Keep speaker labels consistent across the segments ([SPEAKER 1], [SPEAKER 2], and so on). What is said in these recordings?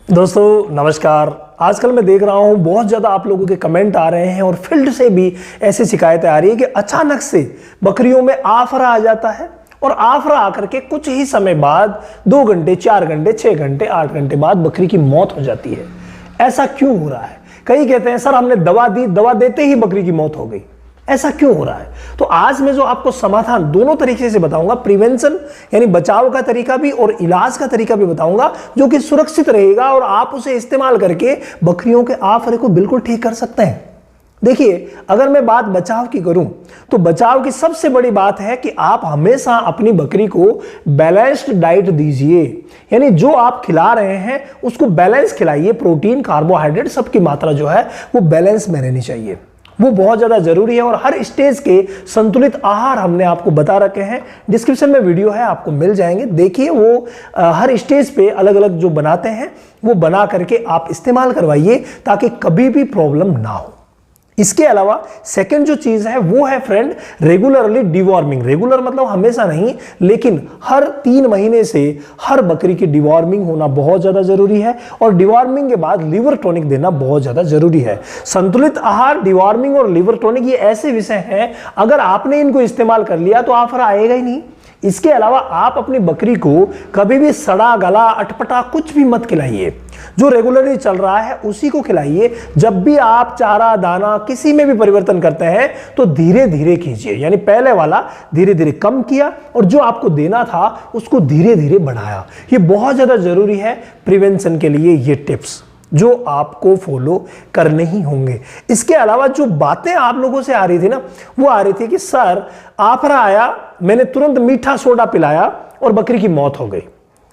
[SPEAKER 1] दोस्तों नमस्कार। आजकल मैं देख रहा हूँ बहुत ज़्यादा आप लोगों के कमेंट आ रहे हैं और फील्ड से भी ऐसी शिकायतें आ रही है कि अचानक से बकरियों में आफरा आ जाता है और आफरा आकर के कुछ ही समय बाद 2 घंटे 4 घंटे 6 घंटे 8 घंटे बाद बकरी की मौत हो जाती है। ऐसा क्यों हो रहा है? कई कहते हैं सर हमने दवा दी, दवा देते ही बकरी की मौत हो गई। ऐसा क्यों हो रहा है? तो आज मैं जो आपको समाधान दोनों तरीके से बताऊंगा, प्रिवेंशन यानी बचाव का तरीका भी और इलाज का तरीका भी बताऊंगा, जो कि सुरक्षित रहेगा और आप उसे इस्तेमाल करके बकरियों के आफरे को बिल्कुल ठीक कर सकते हैं। देखिए, अगर मैं बात बचाव की करूं तो बचाव की सबसे बड़ी बात है कि आप हमेशा अपनी बकरी को बैलेंस्ड डाइट दीजिए। यानी जो आप खिला रहे हैं उसको बैलेंस खिलाइए। प्रोटीन, कार्बोहाइड्रेट सबकी मात्रा जो है वो बैलेंस में रहनी चाहिए, वो बहुत ज्यादा जरूरी है। और हर स्टेज के संतुलित आहार हमने आपको बता रखे हैं, डिस्क्रिप्शन में वीडियो है, आपको मिल जाएंगे। देखिए, वो हर स्टेज पे अलग अलग जो बनाते हैं वो बना करके आप इस्तेमाल करवाइए ताकि कभी भी प्रॉब्लम ना हो। इसके अलावा सेकंड जो चीज है वो है फ्रेंड, रेगुलरली डिवॉर्मिंग। रेगुलर मतलब हमेशा नहीं, लेकिन हर 3 महीने से हर बकरी की डिवॉर्मिंग होना बहुत ज्यादा जरूरी है। और डिवॉर्मिंग के बाद लिवर टॉनिक देना बहुत ज्यादा जरूरी है। संतुलित आहार, डिवॉर्मिंग और लिवर टॉनिक ये ऐसे विषय हैं, अगर आपने इनको इस्तेमाल कर लिया तो आफरा आएगा ही नहीं। इसके अलावा आप अपनी बकरी को कभी भी सड़ा गला अटपटा कुछ भी मत खिलाइए। जो रेगुलरली चल रहा है उसी को खिलाइए। जब भी आप चारा दाना किसी में भी परिवर्तन करते हैं तो धीरे धीरे कीजिए। यानी पहले वाला धीरे धीरे कम किया और जो आपको देना था उसको धीरे धीरे बढ़ाया। ये बहुत ज्यादा जरूरी है प्रिवेंशन के लिए, ये टिप्स जो आपको फॉलो करने ही होंगे। इसके अलावा जो बातें आप लोगों से आ रही थी ना, वो आ रही थी कि सर आफरा आया, मैंने तुरंत मीठा सोडा पिलाया और बकरी की मौत हो गई।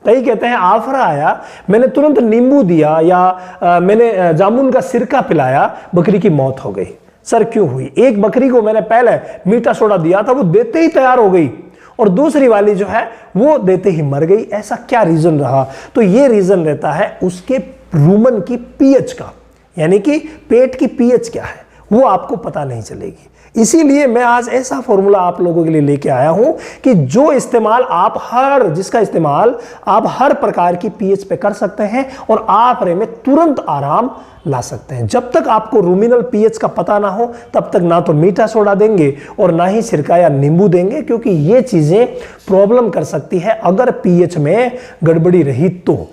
[SPEAKER 1] कई कहते हैं आफरा आया, मैंने तुरंत नींबू दिया या मैंने जामुन का सिरका पिलाया, बकरी की मौत हो गई। सर क्यों हुई? एक बकरी को मैंने पहले मीठा सोडा दिया था, वो देते ही तैयार हो गई, और दूसरी वाली जो है वो देते ही मर गई। ऐसा क्या रीजन रहा? तो ये रीजन रहता है उसके रूमन की पीएच का, यानी कि पेट की पीएच क्या है वो आपको पता नहीं चलेगी। इसीलिए मैं आज ऐसा फॉर्मूला आप लोगों के लिए लेके आया हूं कि जिसका इस्तेमाल आप हर प्रकार की पीएच पे कर सकते हैं और आफरे में तुरंत आराम ला सकते हैं। जब तक आपको रूमिनल पीएच का पता ना हो तब तक ना तो मीठा सोडा देंगे और ना ही सिरका या नींबू देंगे, क्योंकि ये चीजें प्रॉब्लम कर सकती है अगर पीएच में गड़बड़ी रही तो।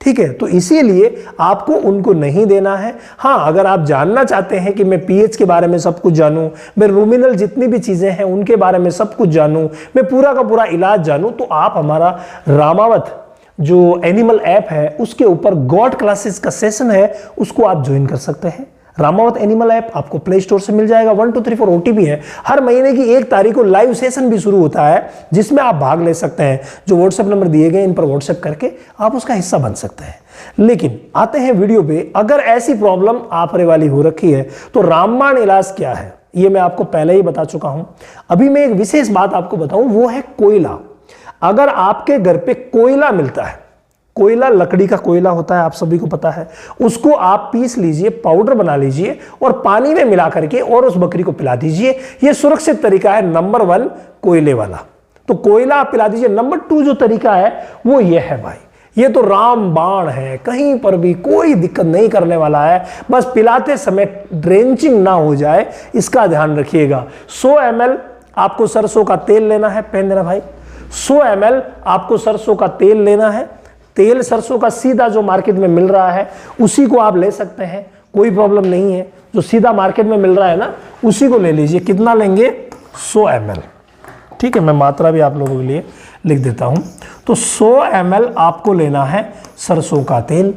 [SPEAKER 1] ठीक है, तो इसीलिए आपको उनको नहीं देना है। हाँ, अगर आप जानना चाहते हैं कि मैं पीएच के बारे में सब कुछ जानूं, मैं रूमिनल जितनी भी चीजें हैं उनके बारे में सब कुछ जानूं, मैं पूरा का पूरा इलाज जानूं, तो आप हमारा रामावत जो एनिमल ऐप है उसके ऊपर गॉड क्लासेस का सेशन है, उसको आप ज्वाइन कर सकते हैं। रामावत एनिमल ऐप आपको प्ले स्टोर से मिल जाएगा। 1234 OTP है। हर महीने की 1 तारीख को लाइव सेशन भी शुरू होता है जिसमें आप भाग ले सकते हैं। जो व्हाट्सएप नंबर दिए गए इन पर व्हाट्सएप करके आप उसका हिस्सा बन सकते हैं। लेकिन आते हैं वीडियो पे। अगर ऐसी प्रॉब्लम आफरे वाली हो रखी है तो रामबाण इलाज क्या है ये मैं आपको पहले ही बता चुका हूं। अभी मैं एक विशेष बात आपको बताऊं, वो है कोयला। अगर आपके घर पे कोयला मिलता है, कोयला लकड़ी का कोयला होता है, आप सभी को पता है, उसको आप पीस लीजिए, पाउडर बना लीजिए और पानी में मिला करके और उस बकरी को पिला दीजिए। यह सुरक्षित तरीका है नंबर 1 कोयले वाला। तो कोयला आप पिला दीजिए। नंबर 2 जो तरीका है वो ये है भाई, ये तो रामबाण है, कहीं पर भी कोई दिक्कत नहीं करने वाला है। बस पिलाते समय ड्रेंचिंग ना हो जाए, इसका ध्यान रखिएगा। 100 ml आपको सरसों का तेल लेना है, पहन देना भाई। 100 ml आपको सरसों का तेल लेना है। तेल सरसों का सीधा जो मार्केट में मिल रहा है उसी को आप ले सकते हैं, कोई प्रॉब्लम नहीं है। जो सीधा मार्केट में मिल रहा है ना उसी को ले लीजिए। कितना लेंगे? 100 ml। ठीक है, मैं मात्रा भी आप लोगों के लिए लिख देता हूं। तो 100 ml आपको लेना है सरसों का तेल।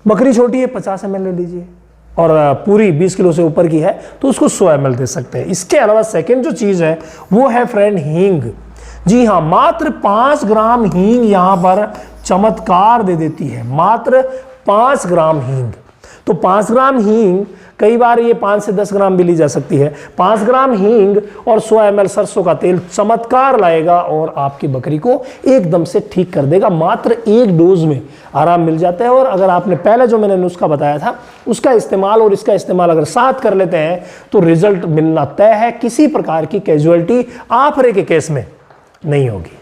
[SPEAKER 1] बकरी छोटी है 50 ml ले लीजिए, और पूरी 20 किलो से ऊपर की है तो उसको 100 ml दे सकते हैं। इसके अलावा सेकेंड जो चीज है वो है फ्रेंड हींग। जी हाँ, मात्र 5 ग्राम हींग यहां पर चमत्कार दे देती है। मात्र 5 ग्राम हींग। तो 5 ग्राम हींग, कई बार ये 5 से 10 ग्राम भी ली जा सकती है। 5 ग्राम हींग और 100 ml सरसों का तेल चमत्कार लाएगा और आपकी बकरी को एकदम से ठीक कर देगा। मात्र 1 डोज में आराम मिल जाता है। और अगर आपने पहले जो मैंने नुस्खा बताया था उसका इस्तेमाल और इसका इस्तेमाल अगर साथ कर लेते हैं तो रिजल्ट मिलना तय है। किसी प्रकार की कैजुअलिटी आफरे के केस में नहीं होगी।